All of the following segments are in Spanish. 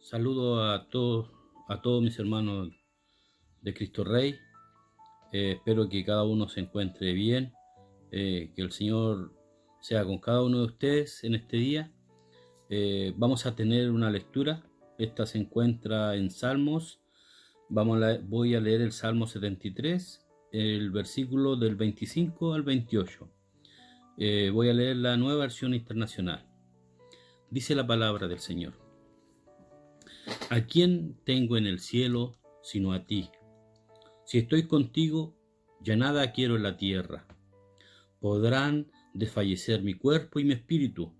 Saludo a todos mis hermanos de Cristo Rey. Espero que cada uno se encuentre bien, que el Señor sea con cada uno de ustedes en este día. Vamos a tener una lectura. Esta se encuentra en Salmos. Voy a leer el Salmo 73, el versículo del 25 al 28. Voy a leer la Nueva Versión Internacional. Dice la palabra del Señor: ¿A quién tengo en el cielo sino a ti? Si estoy contigo, ya nada quiero en la tierra. Podrán desfallecer mi cuerpo y mi espíritu,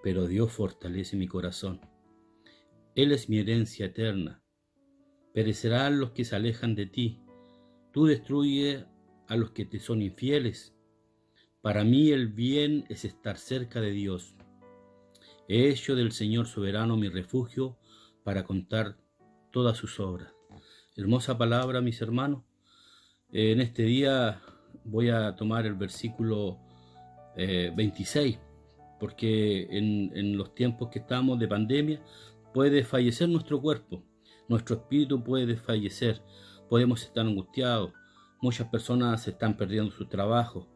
pero Dios fortalece mi corazón. Él es mi herencia eterna. Perecerán los que se alejan de ti. Tú destruyes a los que te son infieles. Para mí el bien es estar cerca de Dios. He hecho del Señor soberano mi refugio para contar todas sus obras. Hermosa palabra, mis hermanos. En este día voy a tomar el versículo 26, porque en los tiempos que estamos de pandemia puede fallecer nuestro cuerpo, nuestro espíritu puede desfallecer, podemos estar angustiados, muchas personas se están perdiendo su trabajo.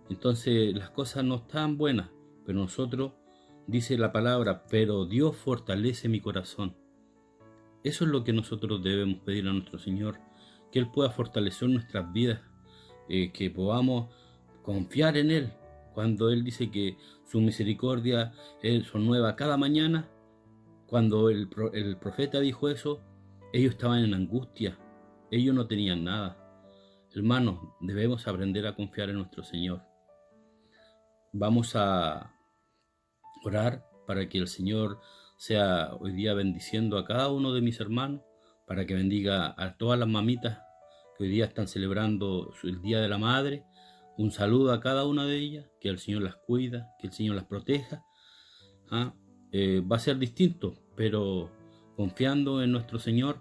Entonces las cosas no están buenas, pero nosotros, dice la palabra, pero Dios fortalece mi corazón. Eso es lo que nosotros debemos pedir a nuestro Señor, que Él pueda fortalecer nuestras vidas, que podamos confiar en Él. Cuando Él dice que su misericordia son nuevas cada mañana, cuando el profeta dijo eso, ellos estaban en angustia, ellos no tenían nada. Hermanos, debemos aprender a confiar en nuestro Señor. Vamos a orar para que el Señor sea hoy día bendiciendo a cada uno de mis hermanos, para que bendiga a todas las mamitas que hoy día están celebrando el Día de la Madre. Un saludo a cada una de ellas, que el Señor las cuida, que el Señor las proteja. Va a ser distinto, pero confiando en nuestro Señor,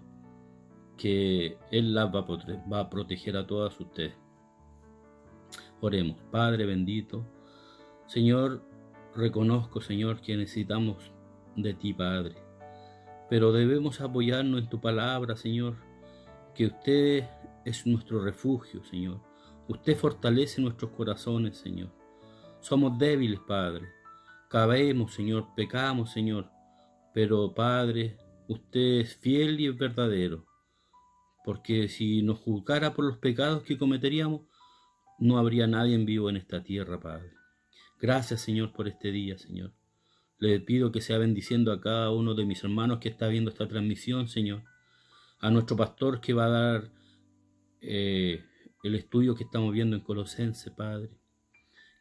que Él las va a proteger a todas ustedes. Oremos. Padre bendito, Señor, reconozco, Señor, que necesitamos de ti, Padre, pero debemos apoyarnos en tu palabra, Señor, que usted es nuestro refugio, Señor. Usted fortalece nuestros corazones, Señor. Somos débiles, Padre. Caemos, Señor, pecamos, Señor. Pero, Padre, usted es fiel y es verdadero. Porque si nos juzgara por los pecados que cometeríamos, no habría nadie en vivo en esta tierra, Padre. Gracias, Señor, por este día, Señor. Le pido que sea bendiciendo a cada uno de mis hermanos que está viendo esta transmisión, Señor. A nuestro pastor que va a dar el estudio que estamos viendo en Colosenses, Padre.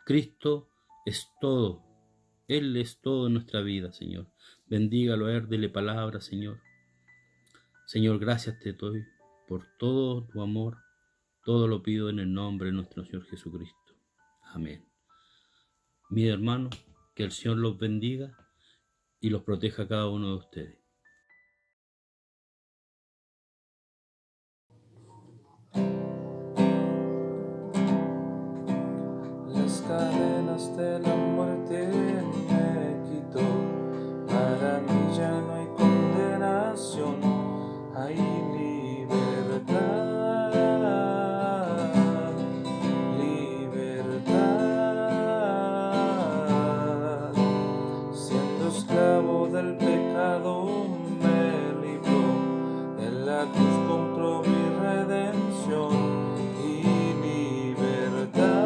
Cristo es todo. Él es todo en nuestra vida, Señor. Bendígalo, dele palabra, Señor. Señor, gracias te doy por todo tu amor. Todo lo pido en el nombre de nuestro Señor Jesucristo. Amén. Mis hermanos, que el Señor los bendiga y los proteja a cada uno de ustedes. Las cadenas de la muerte me quitó, para mí ya no hay condenación, hay libertad, libertad. Siendo esclavo del pecado me libró, en la cruz compró mi redención y libertad.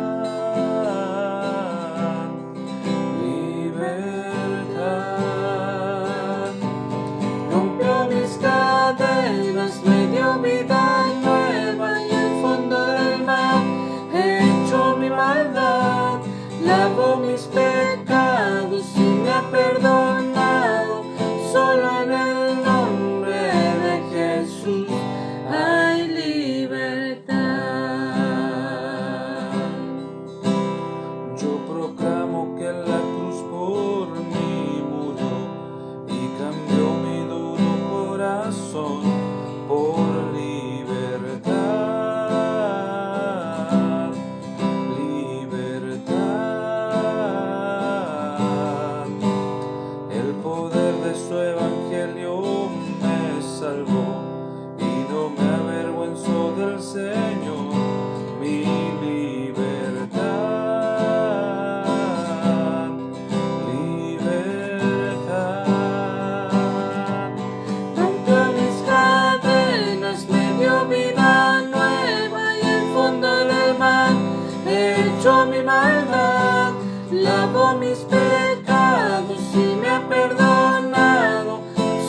mis pecados y me ha perdonado.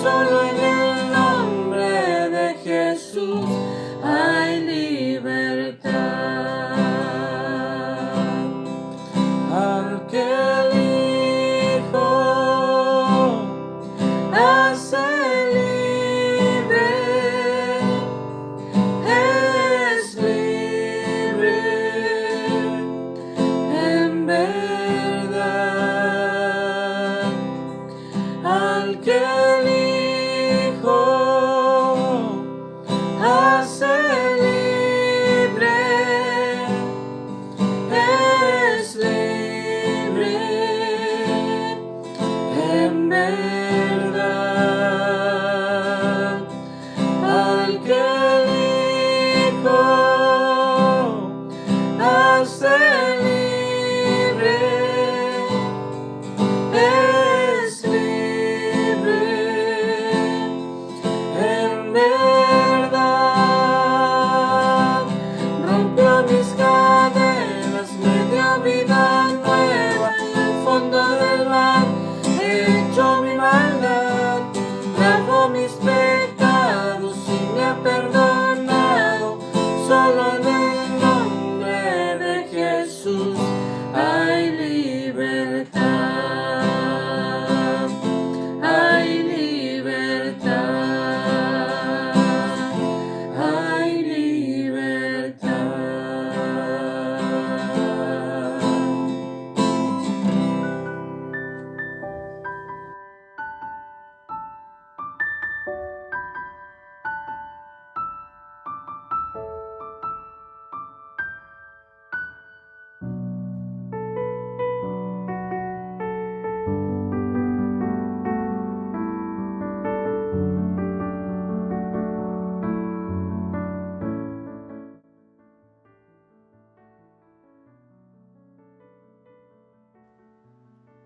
Solo en el nombre de Jesús hay libertad. Al que el Hijo hace libre, es libre en verdad. Al que el Hijo hace libre, es libre en verdad. Al que el Hijo hace libre, es libre en verdad. Rompió mis cadenas, me dio vida nueva, y al fondo del mar echó mi maldad. Lavó mis pecados y me ha perdonado. Solo en el nombre de Jesús hay libertad. Hay libertad. Hay libertad.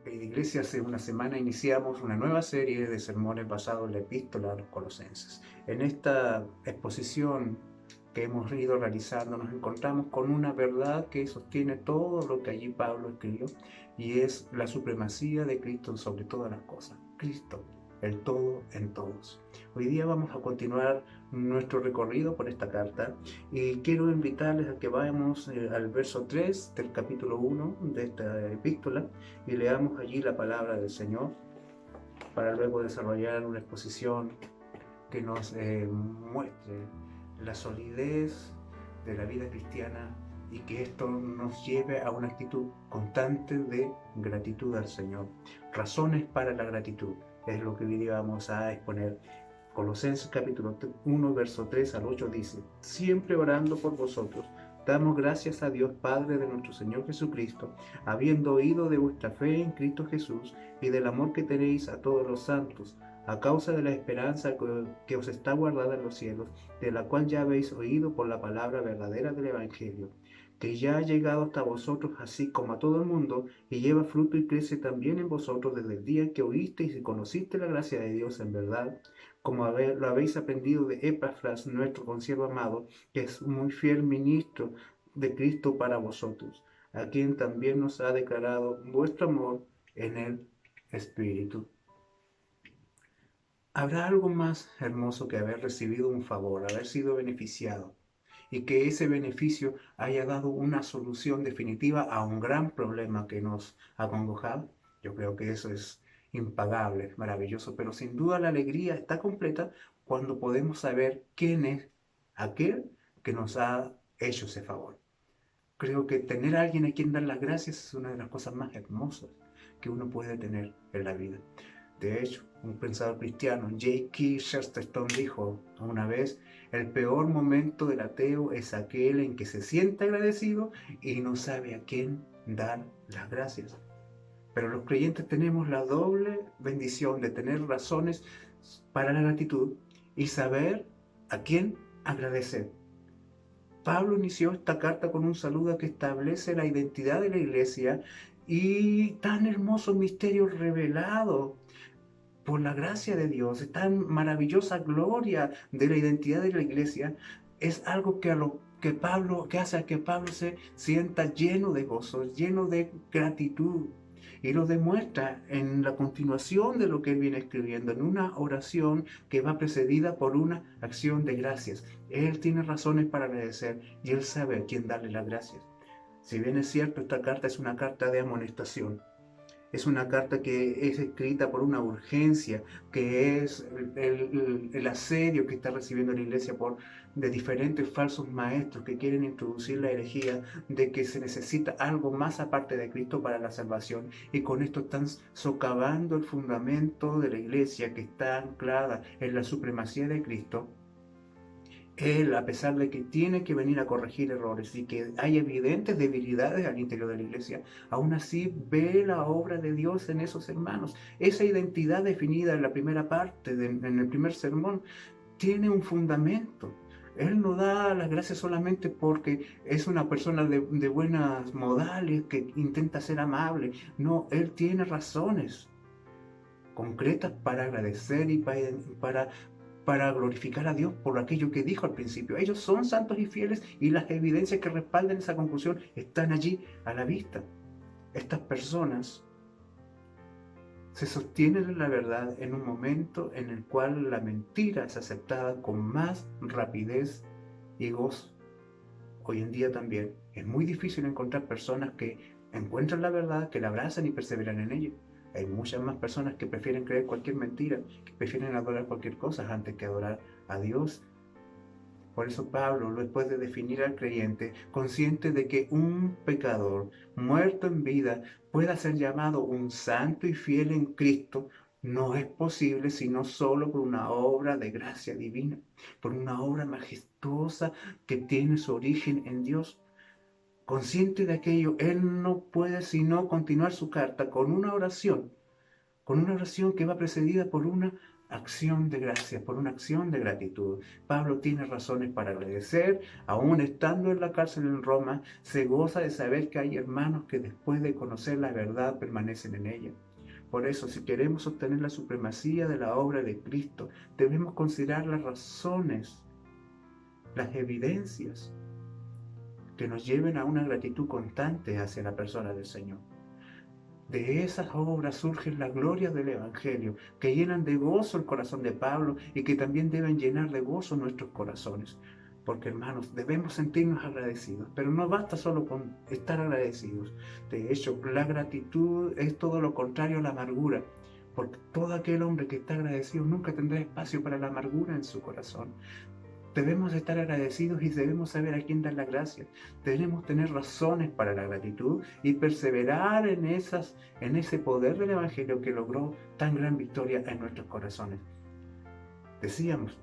Querida Iglesia, hace una semana iniciamos una nueva serie de sermones basados en la epístola a los Colosenses. En esta exposición que hemos ido realizando nos encontramos con una verdad que sostiene todo lo que allí Pablo escribió, y es la supremacía de Cristo sobre todas las cosas. Cristo, el todo en todos. Hoy día vamos a continuar nuestro recorrido por esta carta y quiero invitarles a que vayamos al verso 3 del capítulo 1 de esta epístola y leamos allí la palabra del Señor para luego desarrollar una exposición que nos muestre la solidez de la vida cristiana y que esto nos lleve a una actitud constante de gratitud al Señor. Razones para la gratitud es lo que hoy día vamos a exponer. Colosenses capítulo 1, verso 3 al 8 dice: siempre orando por vosotros, damos gracias a Dios Padre de nuestro Señor Jesucristo, habiendo oído de vuestra fe en Cristo Jesús y del amor que tenéis a todos los santos, a causa de la esperanza que os está guardada en los cielos, de la cual ya habéis oído por la palabra verdadera del Evangelio, que ya ha llegado hasta vosotros así como a todo el mundo, y lleva fruto y crece también en vosotros desde el día que oísteis y conocisteis la gracia de Dios en verdad, como lo habéis aprendido de Epafras, nuestro consiervo amado, que es un muy fiel ministro de Cristo para vosotros, a quien también nos ha declarado vuestro amor en el Espíritu. ¿Habrá algo más hermoso que haber recibido un favor, haber sido beneficiado, y que ese beneficio haya dado una solución definitiva a un gran problema que nos ha acongojado? Yo creo que eso es impagable, maravilloso, pero sin duda la alegría está completa cuando podemos saber quién es aquel que nos ha hecho ese favor. Creo que tener a alguien a quien dar las gracias es una de las cosas más hermosas que uno puede tener en la vida. De hecho, un pensador cristiano, J.K. Chesterton, dijo una vez: el peor momento del ateo es aquel en que se siente agradecido y no sabe a quién dar las gracias. Pero los creyentes tenemos la doble bendición de tener razones para la gratitud y saber a quién agradecer. Pablo inició esta carta con un saludo que establece la identidad de la iglesia y tan hermoso misterio revelado por la gracia de Dios, tan maravillosa gloria de la identidad de la iglesia, es algo que hace a que Pablo se sienta lleno de gozo, lleno de gratitud. Y lo demuestra en la continuación de lo que él viene escribiendo, en una oración que va precedida por una acción de gracias. Él tiene razones para agradecer y él sabe a quién darle las gracias. Si bien es cierto, esta carta es una carta de amonestación. Es una carta que es escrita por una urgencia, que es el asedio que está recibiendo la iglesia de diferentes falsos maestros que quieren introducir la herejía de que se necesita algo más aparte de Cristo para la salvación. Y con esto están socavando el fundamento de la iglesia que está anclada en la supremacía de Cristo. Él, a pesar de que tiene que venir a corregir errores y que hay evidentes debilidades al interior de la iglesia, aún así ve la obra de Dios en esos hermanos. Esa identidad definida en la primera parte, en el primer sermón, tiene un fundamento. Él no da las gracias solamente porque es una persona de buenas modales, que intenta ser amable. No, él tiene razones concretas para agradecer y para glorificar a Dios por aquello que dijo al principio. Ellos son santos y fieles y las evidencias que respaldan esa conclusión están allí a la vista. Estas personas se sostienen en la verdad en un momento en el cual la mentira es aceptada con más rapidez y gozo. Hoy en día también es muy difícil encontrar personas que encuentran la verdad, que la abrazan y perseveran en ella. Hay muchas más personas que prefieren creer cualquier mentira, que prefieren adorar cualquier cosa antes que adorar a Dios. Por eso Pablo, después de definir al creyente, consciente de que un pecador muerto en vida pueda ser llamado un santo y fiel en Cristo, no es posible sino solo por una obra de gracia divina, por una obra majestuosa que tiene su origen en Dios. Consciente de aquello, él no puede sino continuar su carta con una oración que va precedida por una acción de gracia, por una acción de gratitud. Pablo tiene razones para agradecer, aún estando en la cárcel en Roma, se goza de saber que hay hermanos que después de conocer la verdad permanecen en ella. Por eso, si queremos obtener la supremacía de la obra de Cristo, debemos considerar las razones, las evidencias que nos lleven a una gratitud constante hacia la persona del Señor. De esas obras surgen las glorias del Evangelio, que llenan de gozo el corazón de Pablo y que también deben llenar de gozo nuestros corazones. Porque, hermanos, debemos sentirnos agradecidos, pero no basta solo con estar agradecidos. De hecho, la gratitud es todo lo contrario a la amargura, porque todo aquel hombre que está agradecido nunca tendrá espacio para la amargura en su corazón. Debemos estar agradecidos y debemos saber a quién dar las gracias. Debemos tener razones para la gratitud y perseverar en ese poder del Evangelio que logró tan gran victoria en nuestros corazones. Decíamos,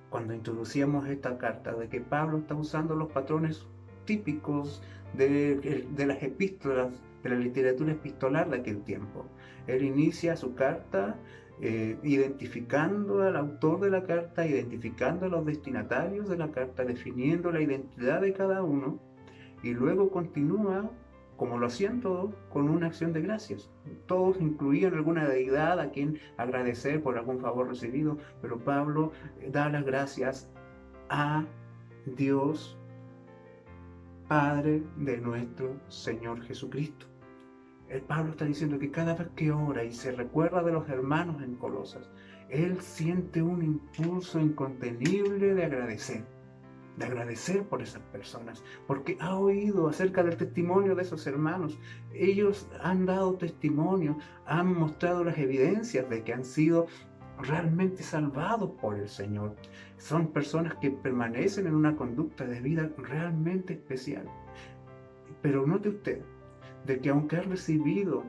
cuando introducíamos esta carta, de que Pablo está usando los patrones típicos de las epístolas, de la literatura epistolar de aquel tiempo. Él inicia su carta identificando al autor de la carta, identificando a los destinatarios de la carta, definiendo la identidad de cada uno, y luego continúa, como lo hacían todos, con una acción de gracias. Todos incluían alguna deidad a quien agradecer por algún favor recibido, pero Pablo da las gracias a Dios, Padre de nuestro Señor Jesucristo. El Pablo está diciendo que cada vez que ora y se recuerda de los hermanos en Colosas, él siente un impulso incontenible de agradecer por esas personas, porque ha oído acerca del testimonio de esos hermanos. Ellos han dado testimonio, han mostrado las evidencias de que han sido realmente salvados por el Señor. Son personas que permanecen en una conducta de vida realmente especial. Pero note usted, de que aunque ha recibido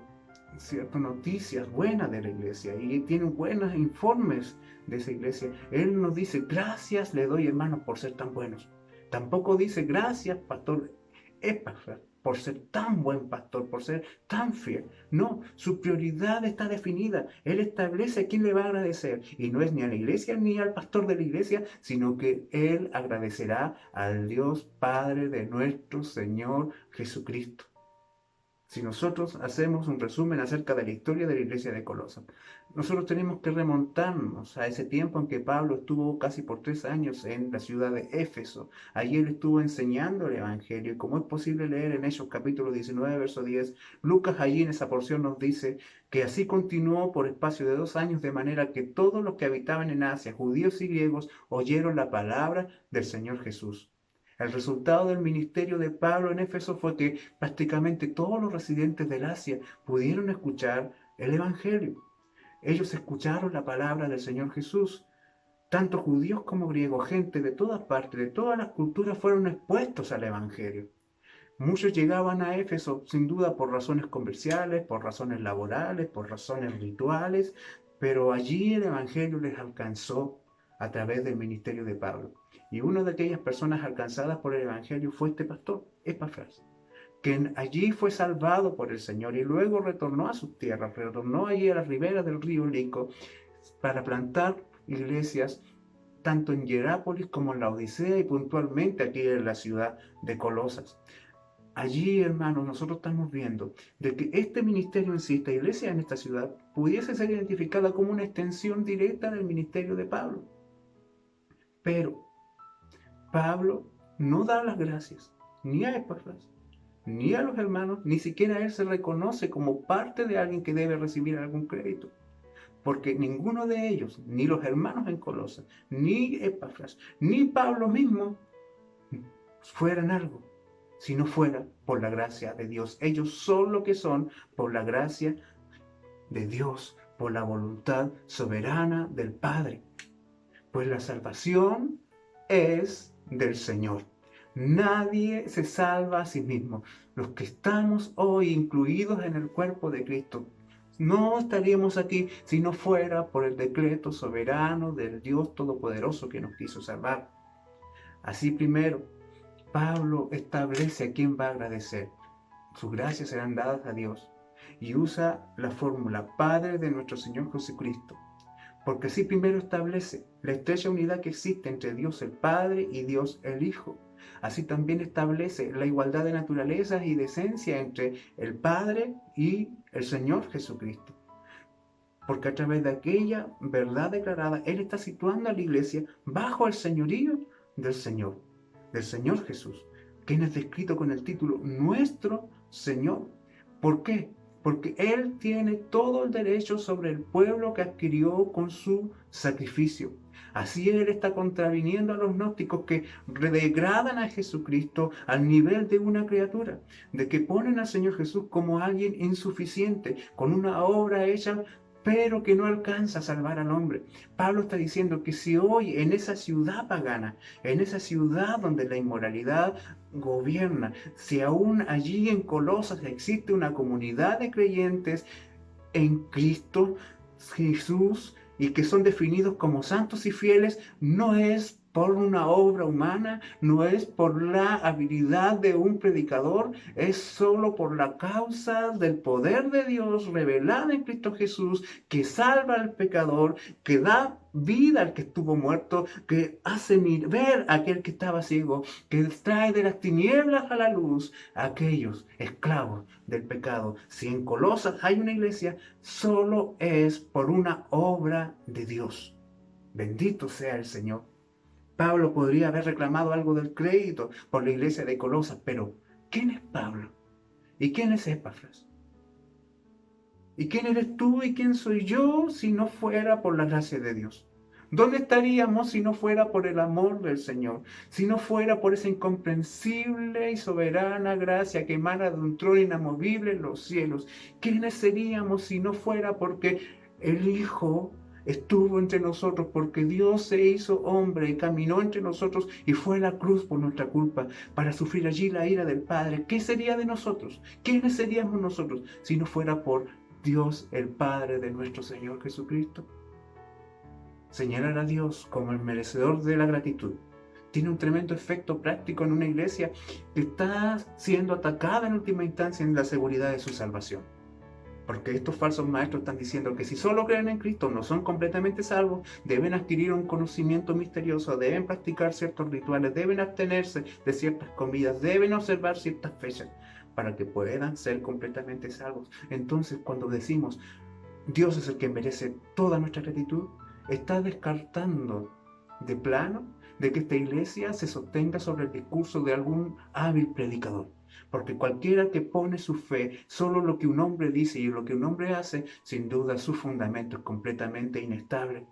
ciertas noticias buenas de la iglesia y tiene buenos informes de esa iglesia, él nos dice, gracias le doy, hermanos, por ser tan buenos. Tampoco dice, gracias, pastor Epafras, por ser tan buen pastor, por ser tan fiel. No, su prioridad está definida. Él establece a quién le va a agradecer. Y no es ni a la iglesia ni al pastor de la iglesia, sino que él agradecerá al Dios Padre de nuestro Señor Jesucristo. Si nosotros hacemos un resumen acerca de la historia de la iglesia de Colosas, nosotros tenemos que remontarnos a ese tiempo en que Pablo estuvo casi por 3 años en la ciudad de Éfeso. Allí él estuvo enseñando el Evangelio, y como es posible leer en Hechos capítulo 19, verso 10, Lucas allí en esa porción nos dice que así continuó por espacio de 2 años, de manera que todos los que habitaban en Asia, judíos y griegos, oyeron la palabra del Señor Jesús. El resultado del ministerio de Pablo en Éfeso fue que prácticamente todos los residentes del Asia pudieron escuchar el Evangelio. Ellos escucharon la palabra del Señor Jesús. Tanto judíos como griegos, gente de todas partes, de todas las culturas, fueron expuestos al Evangelio. Muchos llegaban a Éfeso sin duda por razones comerciales, por razones laborales, por razones rituales, pero allí el Evangelio les alcanzó a través del ministerio de Pablo. Y una de aquellas personas alcanzadas por el Evangelio fue este pastor, Epafras, que allí fue salvado por el Señor y luego retornó a sus tierras, retornó allí a las riberas del río Lico para plantar iglesias tanto en Hierápolis como en la Odisea y puntualmente aquí en la ciudad de Colosas. Allí, hermanos, nosotros estamos viendo de que este ministerio en sí, esta iglesia en esta ciudad, pudiese ser identificada como una extensión directa del ministerio de Pablo. Pero Pablo no da las gracias ni a Epafras, ni a los hermanos, ni siquiera él se reconoce como parte de alguien que debe recibir algún crédito. Porque ninguno de ellos, ni los hermanos en Colosas, ni Epafras, ni Pablo mismo, fueran algo, si no fuera por la gracia de Dios. Ellos son lo que son por la gracia de Dios, por la voluntad soberana del Padre. Pues la salvación es del Señor. Nadie se salva a sí mismo. Los que estamos hoy incluidos en el cuerpo de Cristo, no estaríamos aquí si no fuera por el decreto soberano del Dios Todopoderoso que nos quiso salvar. Así primero, Pablo establece a quién va a agradecer. Sus gracias serán dadas a Dios. Y usa la fórmula Padre de nuestro Señor Jesucristo. Porque así primero establece la estrecha unidad que existe entre Dios el Padre y Dios el Hijo. Así también establece la igualdad de naturalezas y de esencia entre el Padre y el Señor Jesucristo. Porque a través de aquella verdad declarada, Él está situando a la iglesia bajo el señorío del Señor Jesús, quien es descrito con el título Nuestro Señor. ¿Por qué? Porque Él tiene todo el derecho sobre el pueblo que adquirió con su sacrificio. Así Él está contraviniendo a los gnósticos que degradan a Jesucristo al nivel de una criatura, de que ponen al Señor Jesús como alguien insuficiente, con una obra hecha pero que no alcanza a salvar al hombre. Pablo está diciendo que si hoy en esa ciudad pagana, en esa ciudad donde la inmoralidad gobierna, si aún allí en Colosas existe una comunidad de creyentes en Cristo Jesús y que son definidos como santos y fieles, no es por una obra humana, no es por la habilidad de un predicador, es solo por la causa del poder de Dios revelado en Cristo Jesús, que salva al pecador, que da vida al que estuvo muerto, que hace ver a aquel que estaba ciego, que trae de las tinieblas a la luz a aquellos esclavos del pecado. Si en Colosas hay una iglesia, solo es por una obra de Dios. Bendito sea el Señor. Pablo podría haber reclamado algo del crédito por la iglesia de Colosas, pero ¿quién es Pablo? ¿Y quién es Epafras? ¿Y quién eres tú y quién soy yo si no fuera por la gracia de Dios? ¿Dónde estaríamos si no fuera por el amor del Señor? Si no fuera por esa incomprensible y soberana gracia que emana de un trono inamovible en los cielos. ¿Quiénes seríamos si no fuera porque el Hijo estuvo entre nosotros, porque Dios se hizo hombre y caminó entre nosotros y fue a la cruz por nuestra culpa para sufrir allí la ira del Padre? ¿Qué sería de nosotros? ¿Quiénes seríamos nosotros si no fuera por Dios el Padre de nuestro Señor Jesucristo? Señalar a Dios como el merecedor de la gratitud tiene un tremendo efecto práctico en una iglesia que está siendo atacada en última instancia en la seguridad de su salvación. Porque estos falsos maestros están diciendo que si solo creen en Cristo no son completamente salvos, deben adquirir un conocimiento misterioso, deben practicar ciertos rituales, deben abstenerse de ciertas comidas, deben observar ciertas fechas. para que puedan ser completamente salvos. Entonces, cuando decimos Dios es el que merece toda nuestra gratitud, está descartando de plano de que esta iglesia se sostenga sobre el discurso de algún hábil predicador. Porque cualquiera que pone su fe solo en lo que un hombre dice y lo que un hombre hace, sin duda su fundamento es completamente inestable.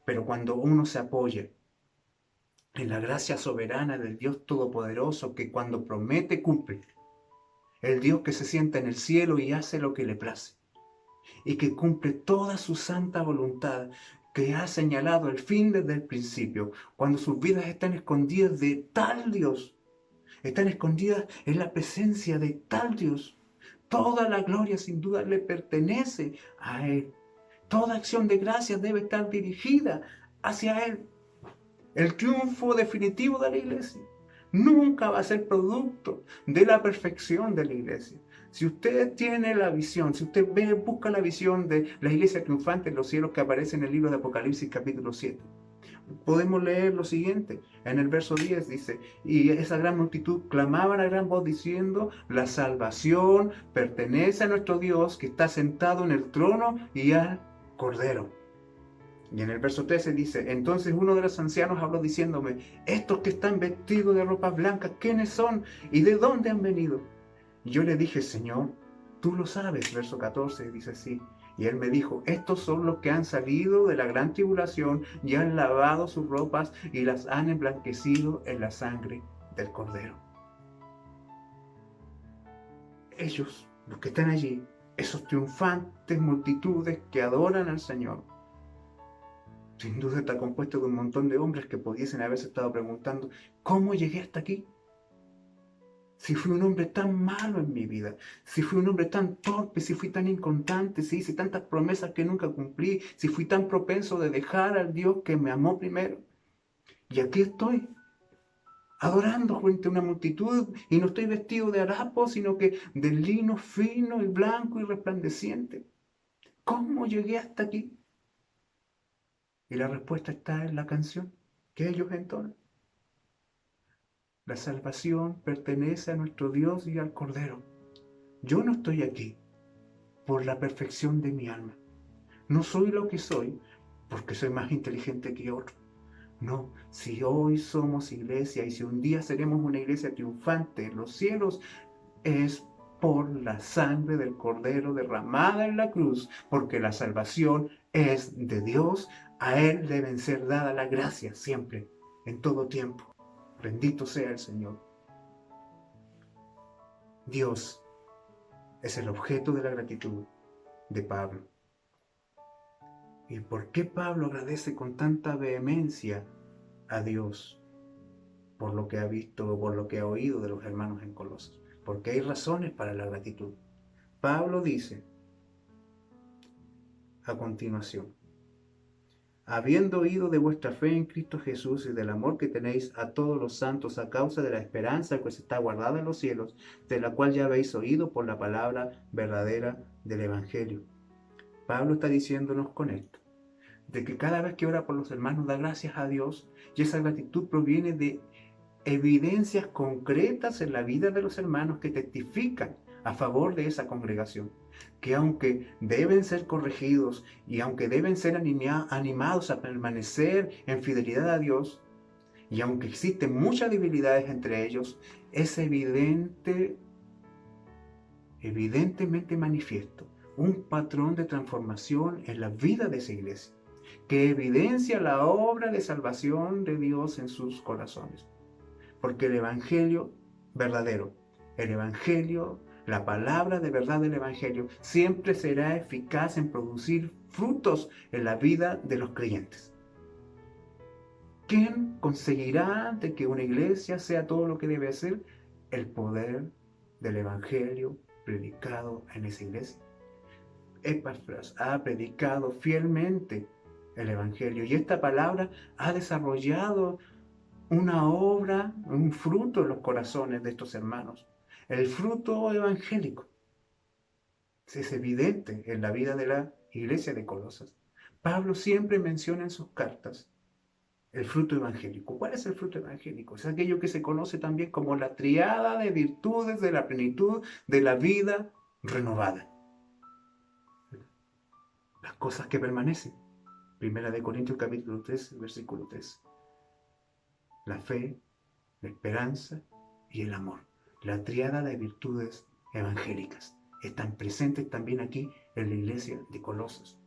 Pero cuando uno se apoya en la gracia soberana del Dios Todopoderoso, que cuando promete cumple, el Dios que se sienta en el cielo y hace lo que le place, y que cumple toda su santa voluntad, que ha señalado el fin desde el principio, cuando sus vidas están escondidas de tal Dios, están escondidas en la presencia de tal Dios, toda la gloria sin duda le pertenece a Él. Toda acción de gracias debe estar dirigida hacia Él. El triunfo definitivo de la iglesia nunca va a ser producto de la perfección de la iglesia. Si usted tiene la visión, si usted busca la visión de la iglesia triunfante en los cielos que aparece en el libro de Apocalipsis capítulo 7, podemos leer lo siguiente. En el verso 10 dice, y esa gran multitud clamaban a gran voz diciendo, la salvación pertenece a nuestro Dios que está sentado en el trono y al Cordero. Y en el verso 13 dice, entonces uno de los ancianos habló diciéndome, estos que están vestidos de ropas blancas, ¿quiénes son? ¿Y de dónde han venido? Y yo le dije, Señor, tú lo sabes. Verso 14 dice así. Y él me dijo, estos son los que han salido de la gran tribulación y han lavado sus ropas y las han emblanquecido en la sangre del Cordero. Ellos, los que están allí, esos triunfantes multitudes que adoran al Señor, sin duda está compuesto de un montón de hombres que pudiesen haberse estado preguntando, ¿cómo llegué hasta aquí? Si fui un hombre tan malo en mi vida, si fui un hombre tan torpe, si fui tan inconstante, si hice tantas promesas que nunca cumplí, si fui tan propenso de dejar al Dios que me amó primero. Y aquí estoy, adorando frente a una multitud, y no estoy vestido de harapo, sino que de lino fino y blanco y resplandeciente. ¿Cómo llegué hasta aquí? Y la respuesta está en la canción que ellos entonan. La salvación pertenece a nuestro Dios y al Cordero. Yo no estoy aquí por la perfección de mi alma. No soy lo que soy porque soy más inteligente que otro. No, si hoy somos iglesia y si un día seremos una iglesia triunfante en los cielos, es por la sangre del Cordero derramada en la cruz, porque la salvación es de Dios. A Él deben ser dadas las gracias siempre, en todo tiempo. Bendito sea el Señor. Dios es el objeto de la gratitud de Pablo. ¿Y por qué Pablo agradece con tanta vehemencia a Dios por lo que ha visto o por lo que ha oído de los hermanos en Colosas? Porque hay razones para la gratitud. Pablo dice a continuación, habiendo oído de vuestra fe en Cristo Jesús y del amor que tenéis a todos los santos a causa de la esperanza que os está guardada en los cielos, de la cual ya habéis oído por la palabra verdadera del Evangelio. Pablo está diciéndonos con esto, de que cada vez que ora por los hermanos da gracias a Dios, y esa gratitud proviene de evidencias concretas en la vida de los hermanos que testifican a favor de esa congregación, que aunque deben ser corregidos y aunque deben ser animados a permanecer en fidelidad a Dios, y aunque existen muchas debilidades entre ellos, es evidentemente manifiesto un patrón de transformación en la vida de esa iglesia, que evidencia la obra de salvación de Dios en sus corazones. Porque el Evangelio verdadero, el Evangelio, la palabra de verdad del Evangelio, siempre será eficaz en producir frutos en la vida de los creyentes. ¿Quién conseguirá de que una iglesia sea todo lo que debe ser? El poder del Evangelio predicado en esa iglesia. Epafras ha predicado fielmente el Evangelio y esta palabra ha desarrollado una obra, un fruto en los corazones de estos hermanos. El fruto evangélico es evidente en la vida de la iglesia de Colosas. Pablo siempre menciona en sus cartas el fruto evangélico. ¿Cuál es el fruto evangélico? Es aquello que se conoce también como la triada de virtudes de la plenitud de la vida renovada. Las cosas que permanecen. Primera de Corintios capítulo 3, versículo 3. La fe, la esperanza y el amor. La triada de virtudes evangélicas están presentes también aquí en la iglesia de Colosas.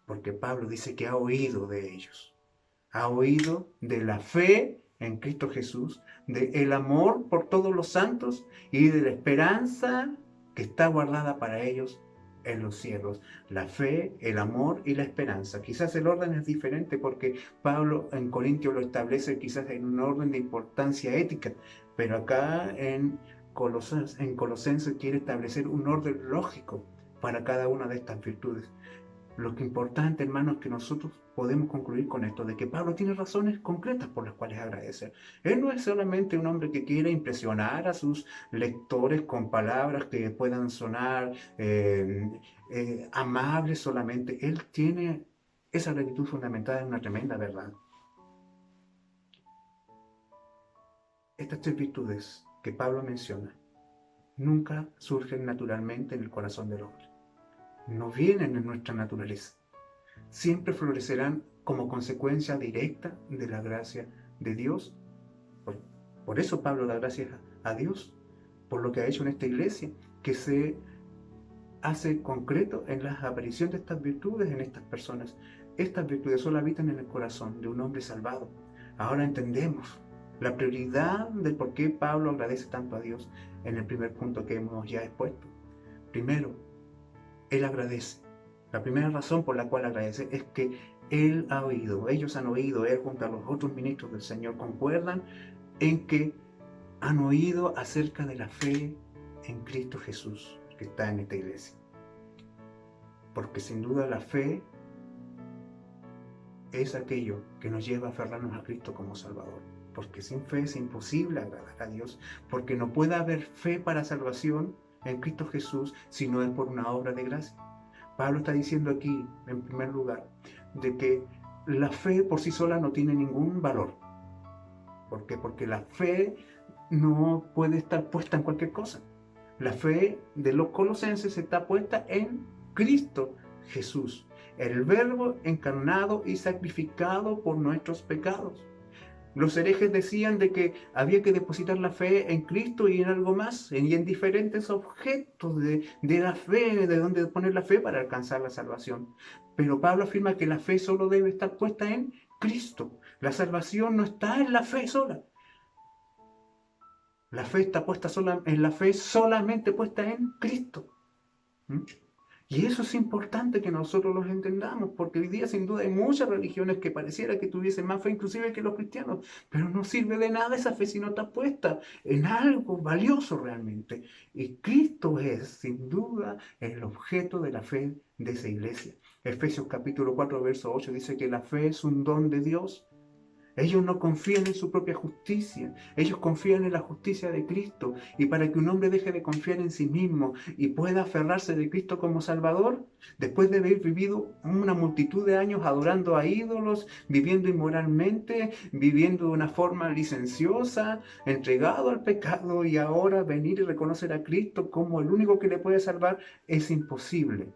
Porque Pablo dice que ha oído de ellos. Ha oído de la fe en Cristo Jesús, del amor por todos los santos y de la esperanza que está guardada para ellos en los cielos. La fe, el amor y la esperanza. Quizás el orden es diferente porque Pablo en Corintios lo establece quizás en un orden de importancia ética, pero acá en Colosenses quiere establecer un orden lógico para cada una de estas virtudes. Lo que es importante, hermanos, es que nosotros podemos concluir con esto, de que Pablo tiene razones concretas por las cuales agradecer. Él no es solamente un hombre que quiere impresionar a sus lectores con palabras que puedan sonar amables solamente. Él tiene esa gratitud fundamentada en una tremenda verdad. Estas tres virtudes que Pablo menciona nunca surgen naturalmente en el corazón del hombre. No vienen en nuestra naturaleza. Siempre florecerán como consecuencia directa de la gracia de Dios. Por eso Pablo da gracias a Dios por lo que ha hecho en esta iglesia, que se hace concreto en la aparición de estas virtudes en estas personas. Estas virtudes solo habitan en el corazón de un hombre salvado. Ahora entendemos la prioridad del por qué Pablo agradece tanto a Dios en el primer punto que hemos ya expuesto. Primero, él agradece. La primera razón por la cual agradece es que él ha oído, ellos han oído, él junto a los otros ministros del Señor concuerdan en que han oído acerca de la fe en Cristo Jesús que está en esta iglesia. Porque sin duda la fe es aquello que nos lleva a aferrarnos a Cristo como Salvador. Porque sin fe es imposible agradar a Dios, porque no puede haber fe para salvación en Cristo Jesús si no es por una obra de gracia. Pablo está diciendo aquí, en primer lugar, de que la fe por sí sola no tiene ningún valor. ¿Por qué? Porque la fe no puede estar puesta en cualquier cosa. La fe de los colosenses está puesta en Cristo Jesús, el Verbo encarnado y sacrificado por nuestros pecados. Los herejes decían de que había que depositar la fe en Cristo y en algo más, y en diferentes objetos de la fe, de donde poner la fe para alcanzar la salvación. Pero Pablo afirma que la fe solo debe estar puesta en Cristo. La salvación no está en la fe sola. La fe está puesta en la fe solamente puesta en Cristo. Y eso es importante que nosotros los entendamos, porque hoy día sin duda hay muchas religiones que pareciera que tuviesen más fe inclusive que los cristianos, pero no sirve de nada esa fe si no está puesta en algo valioso realmente. Y Cristo es sin duda el objeto de la fe de esa iglesia. Efesios capítulo 4 verso 8 dice que la fe es un don de Dios. Ellos no confían en su propia justicia, ellos confían en la justicia de Cristo. Y para que un hombre deje de confiar en sí mismo y pueda aferrarse de Cristo como Salvador, después de haber vivido una multitud de años adorando a ídolos, viviendo inmoralmente, viviendo de una forma licenciosa, entregado al pecado, y ahora venir y reconocer a Cristo como el único que le puede salvar, es imposible,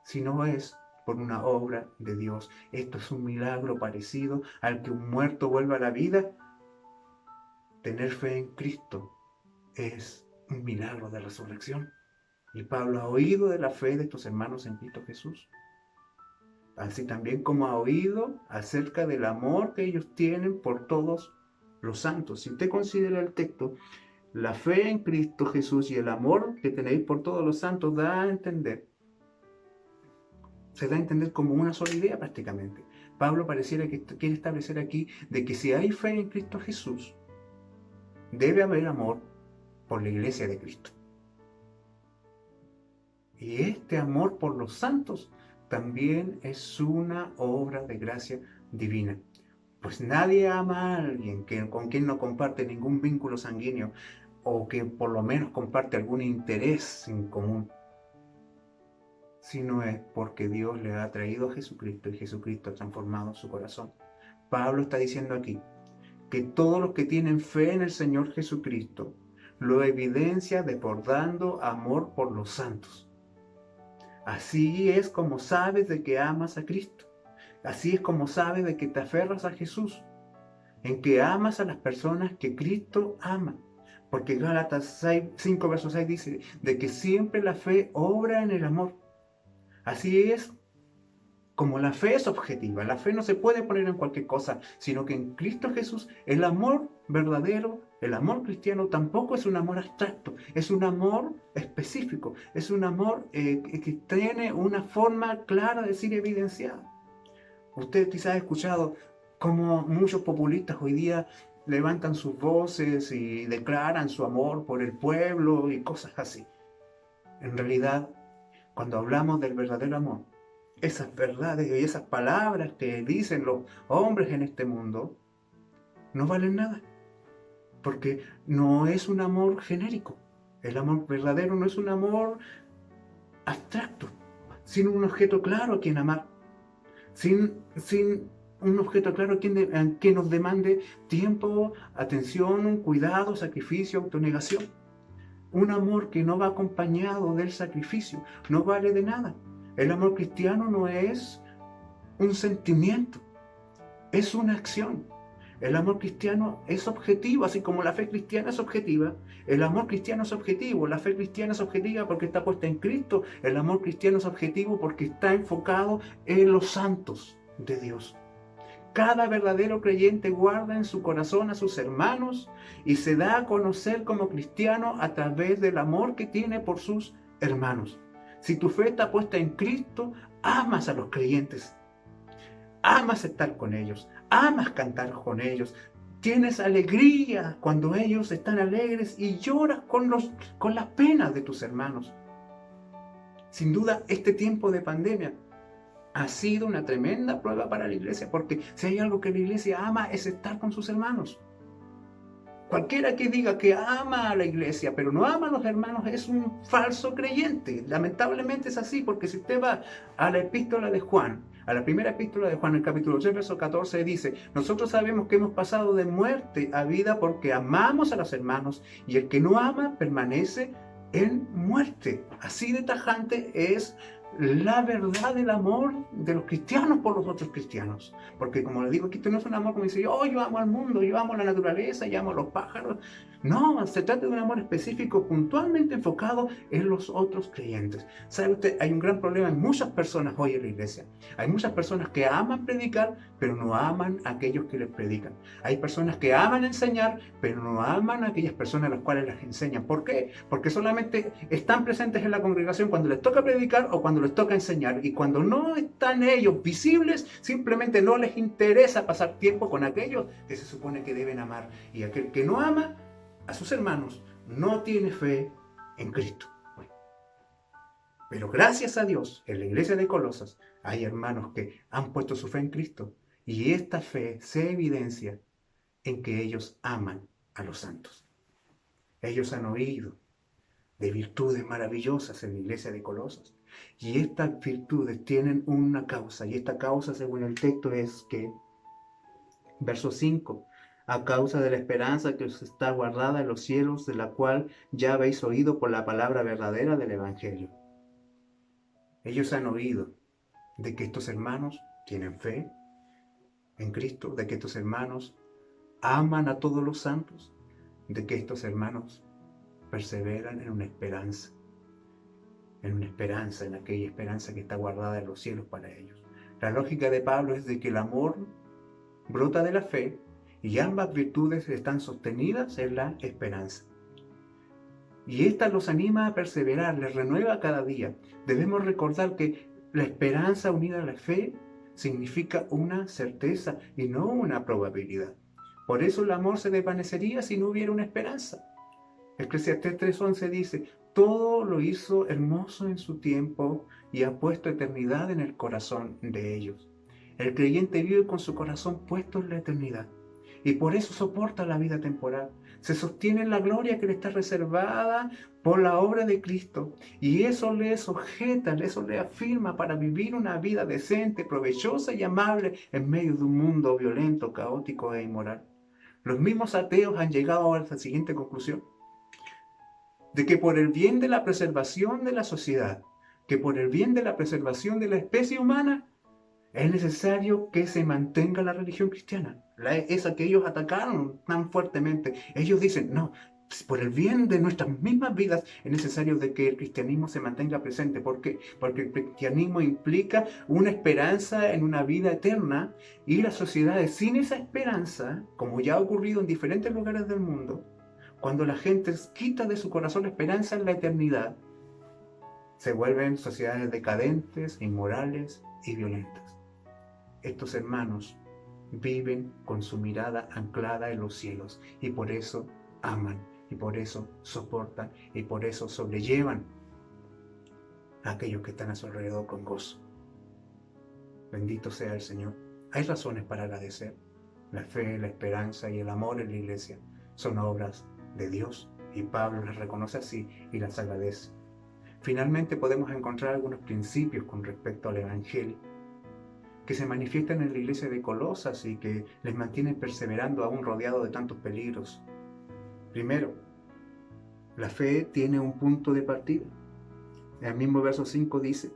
si no es por una obra de Dios. Esto es un milagro parecido al que un muerto vuelva a la vida. Tener fe en Cristo es un milagro de resurrección. Y Pablo ha oído de la fe de estos hermanos en Cristo Jesús. Así también como ha oído acerca del amor que ellos tienen por todos los santos. Si usted considera el texto, la fe en Cristo Jesús y el amor que tenéis por todos los santos se da a entender como una sola idea prácticamente. Pablo pareciera que quiere establecer aquí de que si hay fe en Cristo Jesús, debe haber amor por la iglesia de Cristo. Y este amor por los santos también es una obra de gracia divina. Pues nadie ama a alguien con quien no comparte ningún vínculo sanguíneo o que por lo menos comparte algún interés en común, sino es porque Dios le ha traído a Jesucristo y Jesucristo ha transformado su corazón. Pablo está diciendo aquí que todos los que tienen fe en el Señor Jesucristo lo evidencia desbordando amor por los santos. Así es como sabes de que amas a Cristo. Así es como sabes de que te aferras a Jesús, en que amas a las personas que Cristo ama. Porque Gálatas 5 verso 6 dice de que siempre la fe obra en el amor. Así es como la fe es objetiva. La fe no se puede poner en cualquier cosa, sino que en Cristo Jesús el amor verdadero, el amor cristiano tampoco es un amor abstracto, es un amor específico, es un amor que tiene una forma clara de ser evidenciada. Usted quizás ha escuchado cómo muchos populistas hoy día levantan sus voces y declaran su amor por el pueblo y cosas así. En realidad, cuando hablamos del verdadero amor, esas verdades y esas palabras que dicen los hombres en este mundo no valen nada, porque no es un amor genérico. El amor verdadero no es un amor abstracto, sin un objeto claro a quien amar, sin un objeto claro que nos demande tiempo, atención, cuidado, sacrificio, autonegación. Un amor que no va acompañado del sacrificio no vale de nada. El amor cristiano no es un sentimiento, es una acción. El amor cristiano es objetivo, así como la fe cristiana es objetiva. El amor cristiano es objetivo, la fe cristiana es objetiva porque está puesta en Cristo. El amor cristiano es objetivo porque está enfocado en los santos de Dios. Cada verdadero creyente guarda en su corazón a sus hermanos y se da a conocer como cristiano a través del amor que tiene por sus hermanos. Si tu fe está puesta en Cristo, amas a los creyentes, amas estar con ellos, amas cantar con ellos, tienes alegría cuando ellos están alegres y lloras con las penas de tus hermanos. Sin duda, este tiempo de pandemia ha sido una tremenda prueba para la iglesia, porque si hay algo que la iglesia ama es estar con sus hermanos. Cualquiera que diga que ama a la iglesia, pero no ama a los hermanos, es un falso creyente. Lamentablemente es así, porque si usted va a la epístola de Juan, a la primera epístola de Juan, el capítulo 3, verso 14, dice: nosotros sabemos que hemos pasado de muerte a vida porque amamos a los hermanos, y el que no ama permanece en muerte. Así de tajante es la verdad del amor de los cristianos por los otros cristianos. Porque como le digo, aquí esto no es un amor como dice, oh, yo amo al mundo, yo amo la naturaleza, yo amo a los pájaros. No, se trata de un amor específico, puntualmente enfocado en los otros creyentes. ¿Sabe usted? Hay un gran problema en muchas personas hoy en la iglesia. Hay muchas personas que aman predicar, pero no aman a aquellos que les predican. Hay personas que aman enseñar, pero no aman a aquellas personas a las cuales las enseñan. ¿Por qué? Porque solamente están presentes en la congregación cuando les toca predicar o cuando les toca enseñar. Y cuando no están ellos visibles, simplemente no les interesa pasar tiempo con aquellos que se supone que deben amar. Y aquel que no ama a sus hermanos no tiene fe en Cristo. Pero gracias a Dios, en la iglesia de Colosas hay hermanos que han puesto su fe en Cristo, y esta fe se evidencia en que ellos aman a los santos. Ellos han oído de virtudes maravillosas en la iglesia de Colosas, y estas virtudes tienen una causa, y esta causa, según el texto, es que, verso 5, a causa de la esperanza que os está guardada en los cielos, de la cual ya habéis oído por la palabra verdadera del Evangelio. Ellos han oído de que estos hermanos tienen fe en Cristo, de que estos hermanos aman a todos los santos, de que estos hermanos perseveran en una esperanza, en aquella esperanza que está guardada en los cielos para ellos. La lógica de Pablo es de que el amor brota de la fe, y ambas virtudes están sostenidas en la esperanza. Y esta los anima a perseverar, les renueva cada día. Debemos recordar que la esperanza unida a la fe significa una certeza y no una probabilidad. Por eso el amor se desvanecería si no hubiera una esperanza. Eclesiastés 3:11 dice: todo lo hizo hermoso en su tiempo y ha puesto eternidad en el corazón de ellos. El creyente vive con su corazón puesto en la eternidad. y por eso soporta la vida temporal. Se sostiene en la gloria que le está reservada por la obra de Cristo, y eso le sujeta, eso le afirma para vivir una vida decente, provechosa y amable en medio de un mundo violento, caótico e inmoral. Los mismos ateos han llegado a la siguiente conclusión: de que por el bien de la preservación de la sociedad, que por el bien de la preservación de la especie humana, es necesario que se mantenga la religión cristiana, esa que ellos atacaron tan fuertemente. Ellos dicen, no, por el bien de nuestras mismas vidas es necesario de que el cristianismo se mantenga presente. ¿Por qué? Porque el cristianismo implica una esperanza en una vida eterna, y las sociedades sin esa esperanza, como ya ha ocurrido en diferentes lugares del mundo, cuando la gente quita de su corazón la esperanza en la eternidad, se vuelven sociedades decadentes, inmorales y violentas. Estos hermanos viven con su mirada anclada en los cielos, y por eso aman, y por eso soportan, y por eso sobrellevan a aquellos que están a su alrededor con gozo. Bendito sea el Señor. Hay razones para agradecer. La fe, la esperanza y el amor en la iglesia son obras de Dios, y Pablo las reconoce así y las agradece. Finalmente podemos encontrar algunos principios con respecto al Evangelio que se manifiestan en la iglesia de Colosas y que les mantienen perseverando aún rodeados de tantos peligros. Primero, la fe tiene un punto de partida. En el mismo verso 5 dice,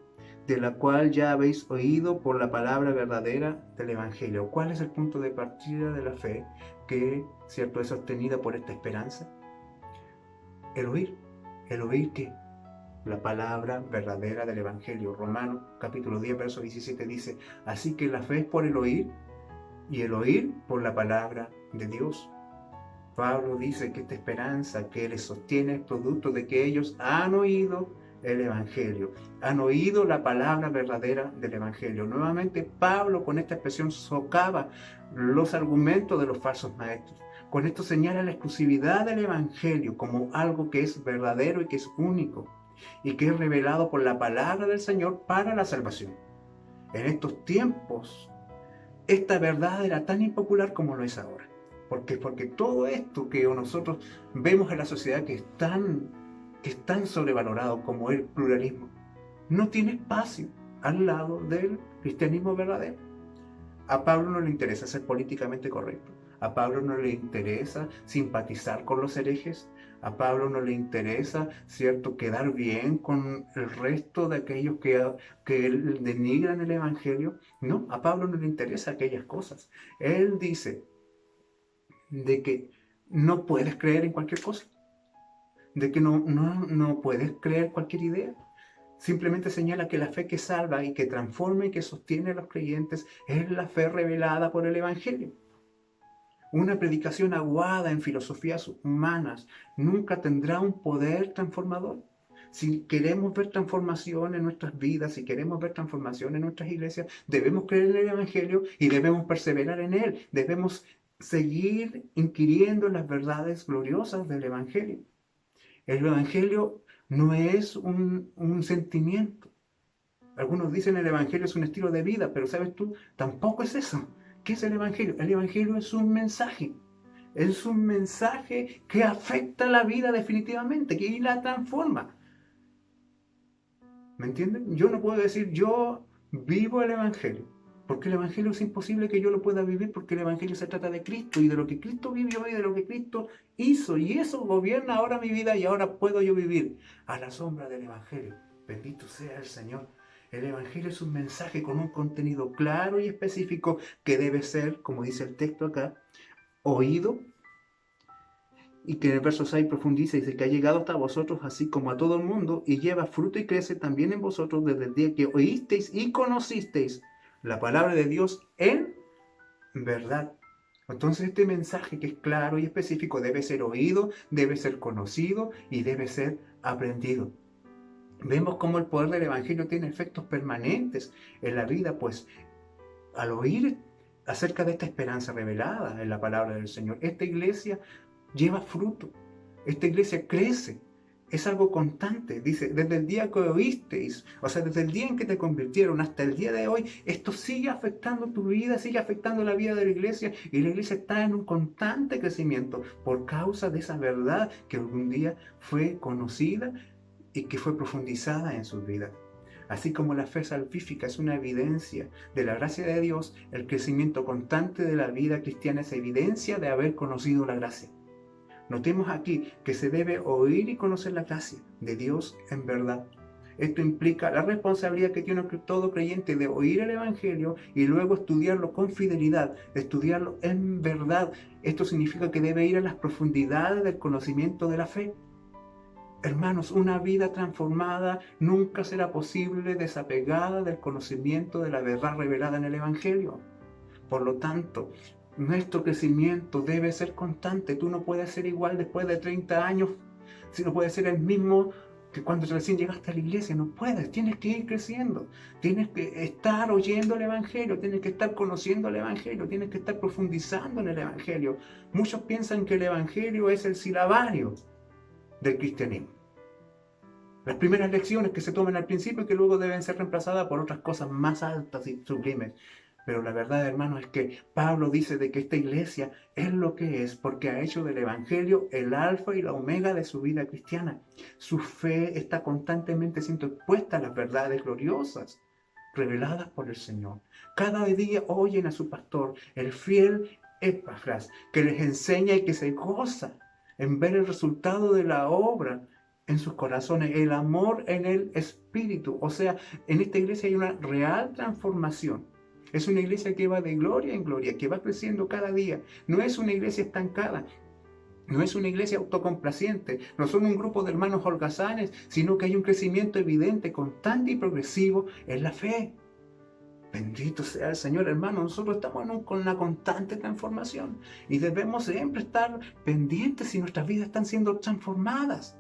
de la cual ya habéis oído por la palabra verdadera del Evangelio. ¿Cuál es el punto de partida de la fe que, cierto, es sostenida por esta esperanza? El oír. ¿El oír qué? La palabra verdadera del Evangelio. Romanos capítulo 10, verso 17 dice, así que la fe es por el oír, y el oír por la palabra de Dios. Pablo dice que esta esperanza que les sostiene es producto de que ellos han oído el Evangelio, han oído la palabra verdadera del Evangelio. Nuevamente Pablo con esta expresión socava los argumentos de los falsos maestros. Con esto señala la exclusividad del Evangelio como algo que es verdadero y que es único, y que es revelado por la palabra del Señor para la salvación. En estos tiempos, esta verdad era tan impopular como lo es ahora. Porque todo esto que nosotros vemos en la sociedad que es tan sobrevalorado como el pluralismo, no tiene espacio al lado del cristianismo verdadero. A Pablo no le interesa ser políticamente correcto. A Pablo no le interesa simpatizar con los herejes. A Pablo no le interesa, cierto, quedar bien con el resto de aquellos que denigran el Evangelio. No, a Pablo no le interesa aquellas cosas. Él dice de que no puedes creer en cualquier cosa, de que no puedes creer cualquier idea. Simplemente señala que la fe que salva y que transforma y que sostiene a los creyentes es la fe revelada por el Evangelio. Una predicación aguada en filosofías humanas nunca tendrá un poder transformador. Si queremos ver transformación en nuestras vidas, si queremos ver transformación en nuestras iglesias, debemos creer en el Evangelio y debemos perseverar en él. Debemos seguir inquiriendo las verdades gloriosas del Evangelio. El Evangelio no es un sentimiento. Algunos dicen el Evangelio es un estilo de vida, pero ¿sabes tú? Tampoco es eso. ¿Qué es el Evangelio? El Evangelio es un mensaje. Es un mensaje que afecta la vida definitivamente, que la transforma. ¿Me entienden? Yo no puedo decir yo vivo el Evangelio, porque el Evangelio es imposible que yo lo pueda vivir, porque el Evangelio se trata de Cristo y de lo que Cristo vivió y de lo que Cristo hizo, y eso gobierna ahora mi vida y ahora puedo yo vivir a la sombra del Evangelio. Bendito sea el Señor. El Evangelio es un mensaje con un contenido claro y específico que debe ser, como dice el texto acá, oído, y que en el verso 6 profundiza y dice que ha llegado hasta vosotros así como a todo el mundo y lleva fruto y crece también en vosotros desde el día que oísteis y conocisteis la palabra de Dios en verdad. Entonces este mensaje que es claro y específico debe ser oído, debe ser conocido y debe ser aprendido. Vemos cómo el poder del Evangelio tiene efectos permanentes en la vida, pues al oír acerca de esta esperanza revelada en la palabra del Señor, esta iglesia lleva fruto, esta iglesia crece, es algo constante. Dice, desde el día que oísteis, o sea, desde el día en que te convirtieron hasta el día de hoy, esto sigue afectando tu vida, sigue afectando la vida de la iglesia, y la iglesia está en un constante crecimiento por causa de esa verdad que algún día fue conocida y que fue profundizada en sus vidas. Así como la fe salvífica es una evidencia de la gracia de Dios, el crecimiento constante de la vida cristiana es evidencia de haber conocido la gracia. Notemos aquí que se debe oír y conocer la gracia de Dios en verdad. Esto implica la responsabilidad que tiene todo creyente de oír el Evangelio y luego estudiarlo con fidelidad, estudiarlo en verdad. Esto significa que debe ir a las profundidades del conocimiento de la fe. Hermanos, una vida transformada nunca será posible desapegada del conocimiento de la verdad revelada en el Evangelio. Por lo tanto, nuestro crecimiento debe ser constante. Tú no puedes ser igual después de 30 años, si no puedes ser el mismo que cuando recién llegaste a la iglesia. No puedes, tienes que ir creciendo. Tienes que estar oyendo el Evangelio, tienes que estar conociendo el Evangelio, tienes que estar profundizando en el Evangelio. Muchos piensan que el Evangelio es el silabario del cristianismo. Las primeras lecciones que se toman al principio y que luego deben ser reemplazadas por otras cosas más altas y sublimes. Pero la verdad, hermanos, es que Pablo dice de que esta iglesia es lo que es porque ha hecho del Evangelio el alfa y la omega de su vida cristiana. Su fe está constantemente siendo expuesta a las verdades gloriosas reveladas por el Señor. Cada día oyen a su pastor, el fiel Epafras, que les enseña y que se goza en ver el resultado de la obra en sus corazones, el amor en el Espíritu. O sea, en esta iglesia hay una real transformación. Es una iglesia que va de gloria en gloria, que va creciendo cada día. No es una iglesia estancada, no es una iglesia autocomplaciente, no son un grupo de hermanos holgazanes, sino que hay un crecimiento evidente, constante y progresivo en la fe. Bendito sea el Señor, hermano. Nosotros estamos con una constante transformación y debemos siempre estar pendientes si nuestras vidas están siendo transformadas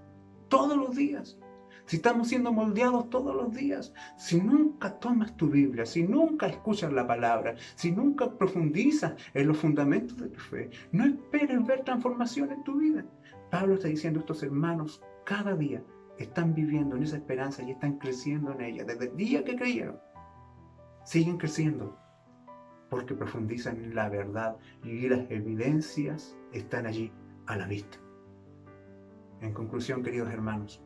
todos los días. Si estamos siendo moldeados todos los días, si nunca tomas tu Biblia, si nunca escuchas la palabra, si nunca profundizas en los fundamentos de tu fe, no esperes ver transformación en tu vida. Pablo está diciendo, estos hermanos cada día están viviendo en esa esperanza y están creciendo en ella. Desde el día que creyeron, siguen creciendo porque profundizan en la verdad y las evidencias están allí a la vista. En conclusión, queridos hermanos,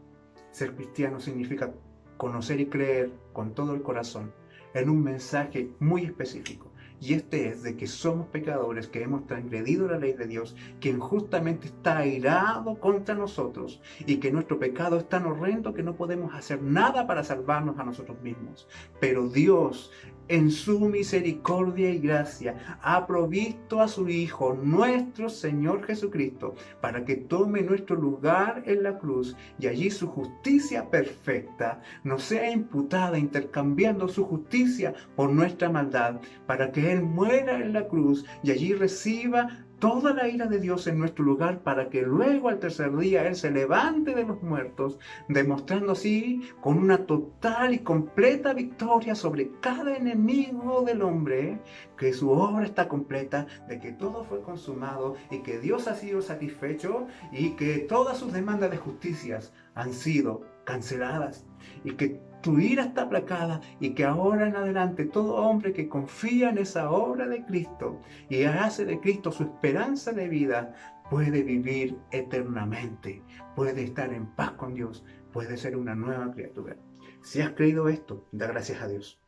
ser cristiano significa conocer y creer con todo el corazón en un mensaje muy específico. Y este es de que somos pecadores, que hemos transgredido la ley de Dios, que injustamente está airado contra nosotros y que nuestro pecado es tan horrendo que no podemos hacer nada para salvarnos a nosotros mismos. Pero Dios, en su misericordia y gracia, ha provisto a su Hijo, nuestro Señor Jesucristo, para que tome nuestro lugar en la cruz y allí su justicia perfecta nos sea imputada, intercambiando su justicia por nuestra maldad, para que Él muera en la cruz y allí reciba toda la ira de Dios en nuestro lugar, para que luego al tercer día Él se levante de los muertos, demostrando así con una total y completa victoria sobre cada enemigo del hombre, que su obra está completa, de que todo fue consumado y que Dios ha sido satisfecho y que todas sus demandas de justicias han sido canceladas y que tu ira está aplacada y que ahora en adelante todo hombre que confía en esa obra de Cristo y hace de Cristo su esperanza de vida puede vivir eternamente, puede estar en paz con Dios, puede ser una nueva criatura. Si has creído esto, da gracias a Dios.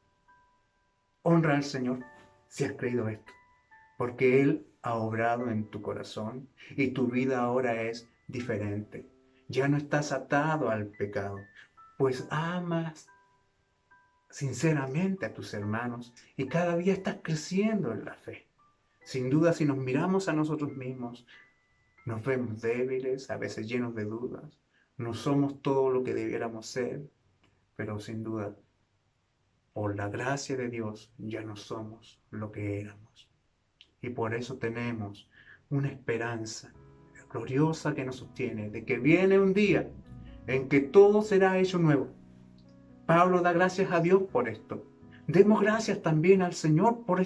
Honra al Señor si has creído esto, porque Él ha obrado en tu corazón y tu vida ahora es diferente. Ya no estás atado al pecado, pues amas sinceramente a tus hermanos y cada día estás creciendo en la fe. Sin duda, si nos miramos a nosotros mismos, nos vemos débiles, a veces llenos de dudas, no somos todo lo que debiéramos ser, pero sin duda, por la gracia de Dios, ya no somos lo que éramos. Y por eso tenemos una esperanza gloriosa que nos sostiene, de que viene un día en que todo será hecho nuevo. Pablo da gracias a Dios por esto. Demos gracias también al Señor por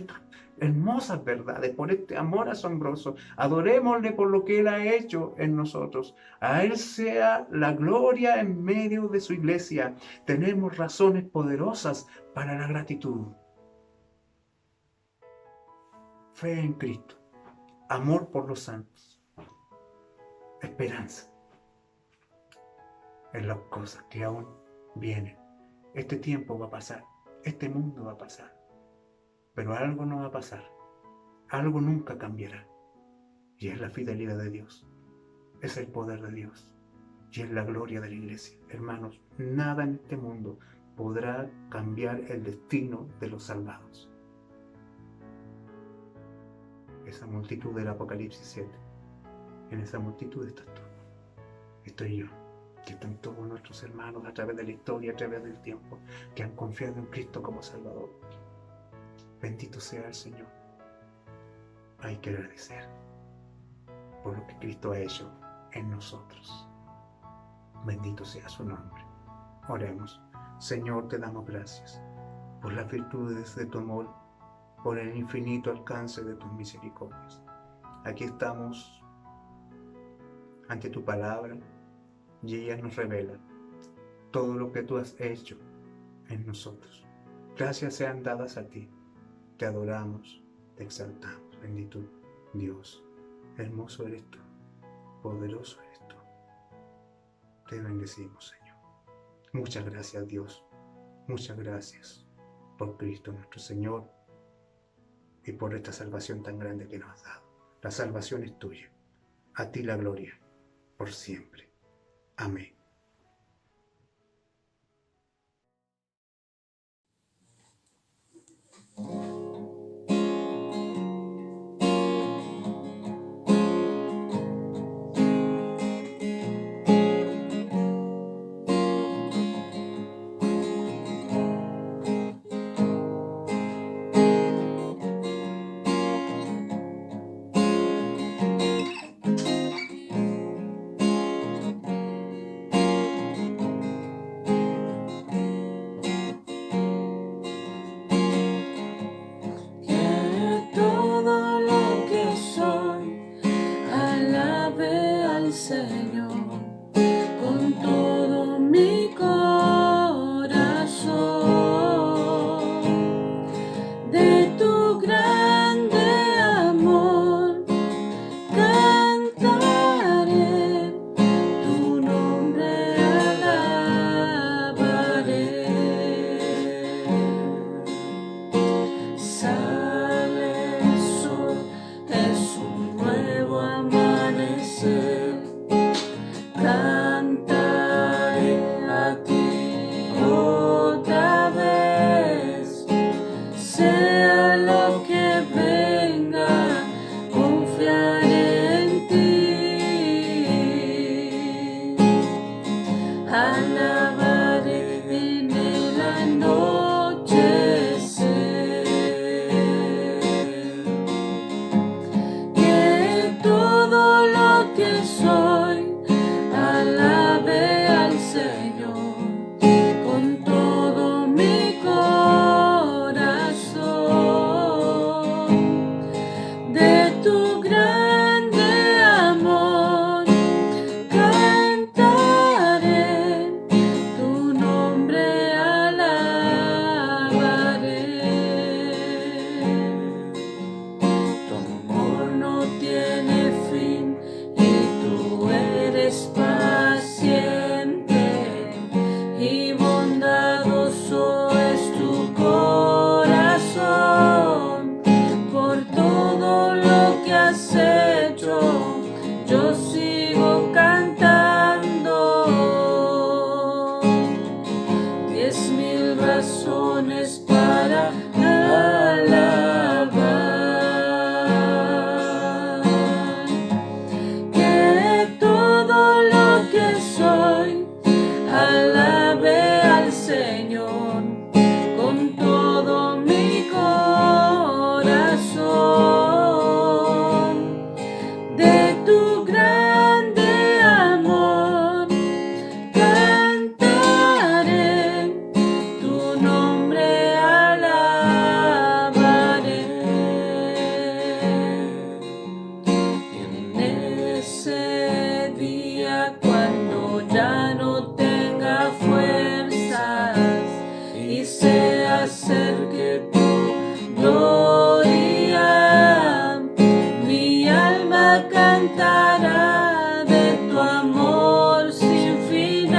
hermosas verdades, por este amor asombroso. Adorémosle por lo que Él ha hecho en nosotros. A Él sea la gloria en medio de su iglesia. Tenemos razones poderosas para la gratitud. Fe en Cristo, amor por los santos, esperanza en las cosas que aún vienen. Este tiempo va a pasar, este mundo va a pasar, pero algo no va a pasar, algo nunca cambiará, y es la fidelidad de Dios, es el poder de Dios, y es la gloria de la iglesia. Hermanos, nada en este mundo podrá cambiar el destino de los salvados. Esa multitud del Apocalipsis 7, en esa multitud estás tú, estoy yo, que están todos nuestros hermanos a través de la historia, a través del tiempo, que han confiado en Cristo como Salvador. Bendito sea el Señor. Hay que agradecer por lo que Cristo ha hecho en nosotros. Bendito sea su nombre. Oremos. Señor, te damos gracias por las virtudes de tu amor, por el infinito alcance de tus misericordias. Aquí estamos ante tu palabra y ella nos revela todo lo que tú has hecho en nosotros. Gracias sean dadas a ti. Te adoramos, te exaltamos. Bendito Dios. Hermoso eres tú, poderoso eres tú. Te bendecimos, Señor. Muchas gracias, Dios. Muchas gracias por Cristo nuestro Señor y por esta salvación tan grande que nos has dado. La salvación es tuya. A ti la gloria, por siempre. Amén. gloria, mi alma cantará de tu amor sin final.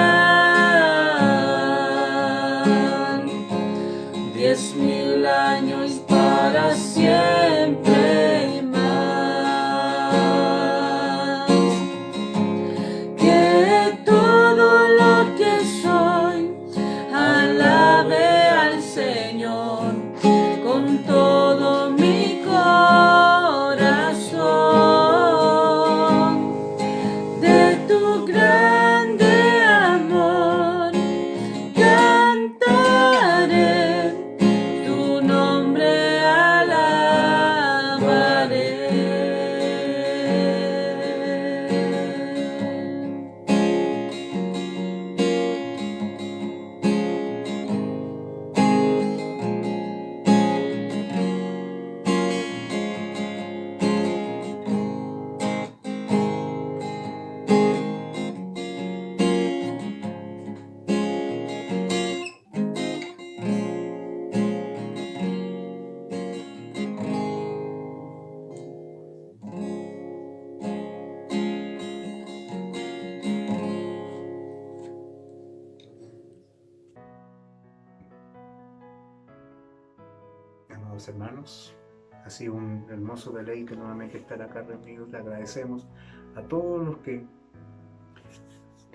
10.000 años para siempre y más. Que todo lo que soy alabe al Señor con todo mi corazón. De tu grande amor cantaré, tu nombre alabaré. Amados hermanos, ha sido un hermoso deleite nuevamente estar acá reunidos. Le agradecemos a todos los que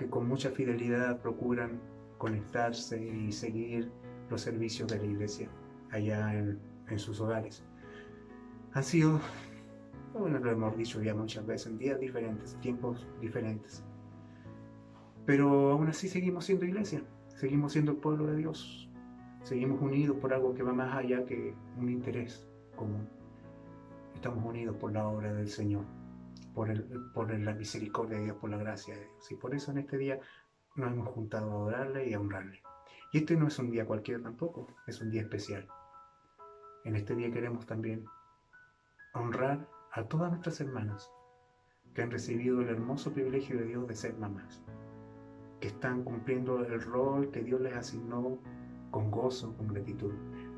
con mucha fidelidad procuran conectarse y seguir los servicios de la iglesia allá en sus hogares. Han sido, bueno, lo hemos dicho ya muchas veces, en días diferentes, tiempos diferentes, pero aún así seguimos siendo iglesia, seguimos siendo el pueblo de Dios. Seguimos unidos por algo que va más allá que un interés común. Estamos unidos por la obra del Señor, por la misericordia de Dios, por la gracia de Dios. Y por eso en este día nos hemos juntado a adorarle y a honrarle. Y este no es un día cualquiera tampoco, es un día especial. En este día queremos también honrar a todas nuestras hermanas que han recibido el hermoso privilegio de Dios de ser mamás, que están cumpliendo el rol que Dios les asignó con gozo, con gratitud,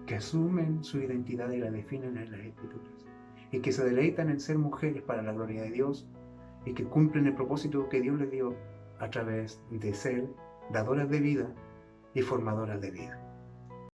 que asumen su identidad y la definen en las Escrituras, y que se deleitan en ser mujeres para la gloria de Dios, y que cumplen el propósito que Dios les dio a través de ser dadoras de vida y formadoras de vida.